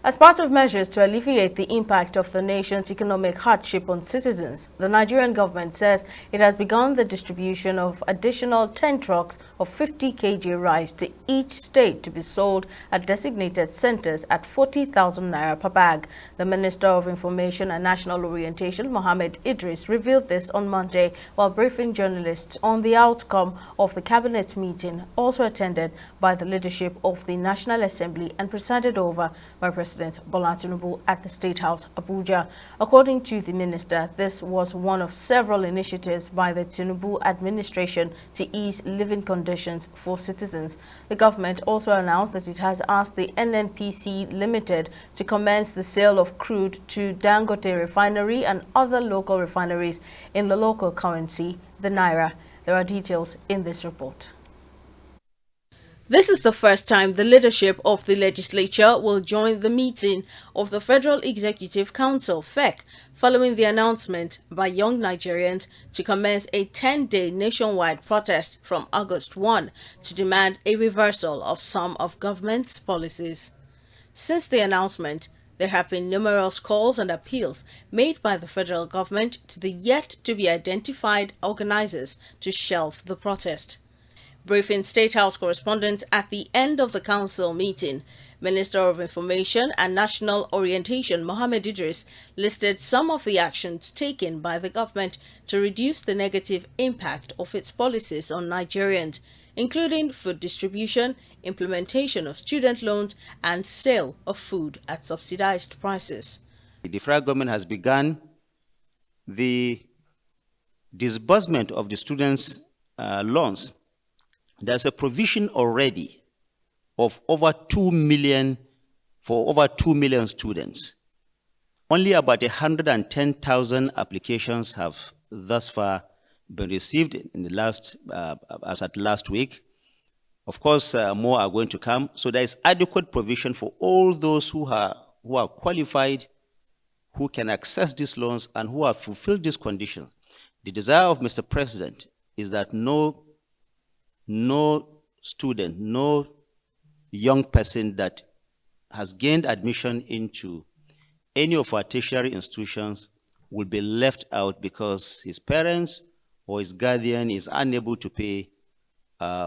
As part of measures to alleviate the impact of the nation's economic hardship on citizens, the Nigerian government says it has begun the distribution of additional 10 trucks of 50 kg rice to each state to be sold at designated centers at 40,000 naira per bag. The Minister of Information and National Orientation, Mohammed Idris, revealed this on Monday while briefing journalists on the outcome of the cabinet meeting, also attended by the leadership of the National Assembly and presided over by President Bola Tinubu at the State House, Abuja. According to the minister, this was one of several initiatives by the Tinubu administration to ease living conditions for citizens. The government also announced that it has asked the NNPC Limited to commence the sale of crude to Dangote refinery and other local refineries in the local currency, the naira. There are details in this report. This is the first time the leadership of the legislature will join the meeting of the Federal Executive Council, FEC, following the announcement by young Nigerians to commence a 10-day nationwide protest from August 1 to demand a reversal of some of government's policies. Since the announcement, there have been numerous calls and appeals made by the federal government to the yet-to-be-identified organizers to shelve the protest. Briefing State House correspondents at the end of the council meeting, Minister of Information and National Orientation Mohammed Idris listed some of the actions taken by the government to reduce the negative impact of its policies on Nigerians, including food distribution, implementation of student loans, and sale of food at subsidized prices. The federal government has begun the disbursement of the students' loans. There's a provision already of over 2 million for over 2 million students. Only about 110,000 applications have thus far been received in the as at last week. Of course, more are going to come. So there is adequate provision for all those who are qualified, who can access these loans, and who have fulfilled these conditions. The desire of Mr. President is that no student, no young person that has gained admission into any of our tertiary institutions will be left out because his parents or his guardian is unable to pay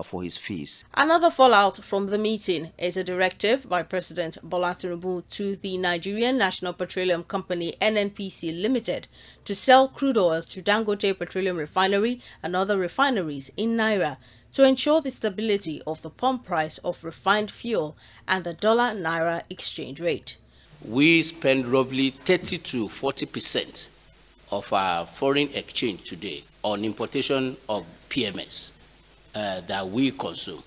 for his fees. Another fallout from the meeting is a directive by President Bola Tinubu to the Nigerian National Petroleum Company NNPC Limited to sell crude oil to Dangote Petroleum Refinery and other refineries in naira to ensure the stability of the pump price of refined fuel and the dollar-naira exchange rate. We spend roughly 30 to 40% of our foreign exchange today on importation of PMS that we consume.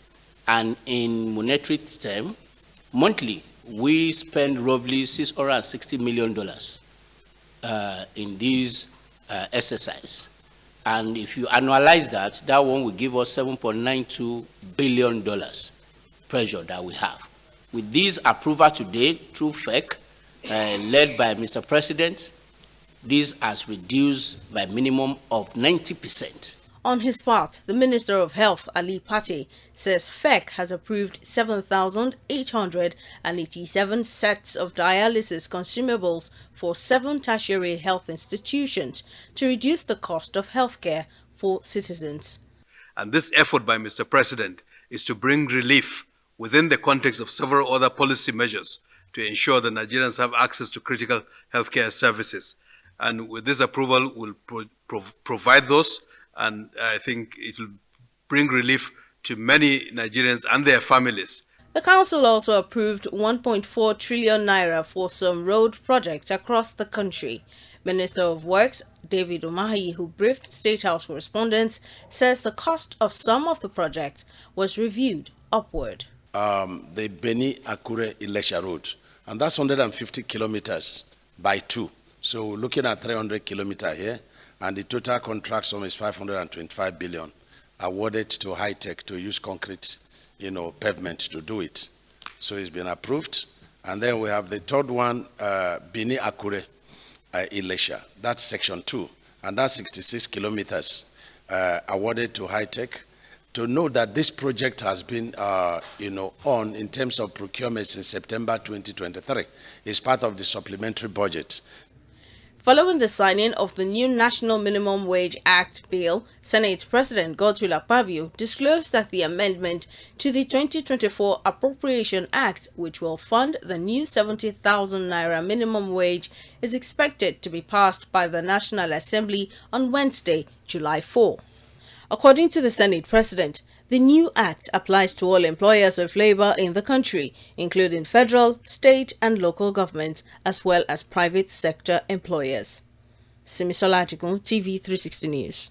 And in monetary terms, monthly, we spend roughly $660 million in these exercise. And if you annualize that, that one will give us $7.92 billion pressure that we have. With this approval today through FEC, led by Mr. President, this has reduced by minimum of 90%. On his part, the Minister of Health, Ali Pate, says FEC has approved 7,887 sets of dialysis consumables for 7 tertiary health institutions to reduce the cost of healthcare for citizens. And this effort by Mr. President is to bring relief within the context of several other policy measures to ensure that Nigerians have access to critical healthcare services. And with this approval, we'll provide those. And I think it will bring relief to many Nigerians and their families. The council also approved 1.4 trillion naira for some road projects across the country. Minister of Works, David Umahi, who briefed State House correspondents, says the cost of some of the projects was reviewed upward. The Beni-Akure-Ilesha road, and that's 150 kilometers by 2. So we're looking at 300 kilometers here. And the total contract sum is 525 billion awarded to high-tech to use concrete, pavement to do it. So it's been approved. And then we have the third one, Bini Akure, Ilesha. That's section 2. And that's 66 kilometers awarded to high-tech. to note that this project has been, on in terms of procurement since September 2023. It's part of the supplementary budget. Following the signing of the new National Minimum Wage Act bill, Senate President Godswill Akpabio disclosed that the amendment to the 2024 Appropriation Act, which will fund the new 70,000 naira minimum wage, is expected to be passed by the National Assembly on Wednesday, July 4. According to the Senate President, the new act applies to all employers of labor in the country, including federal, state, and local governments, as well as private sector employers. Simisola Atikun, TV 360 News.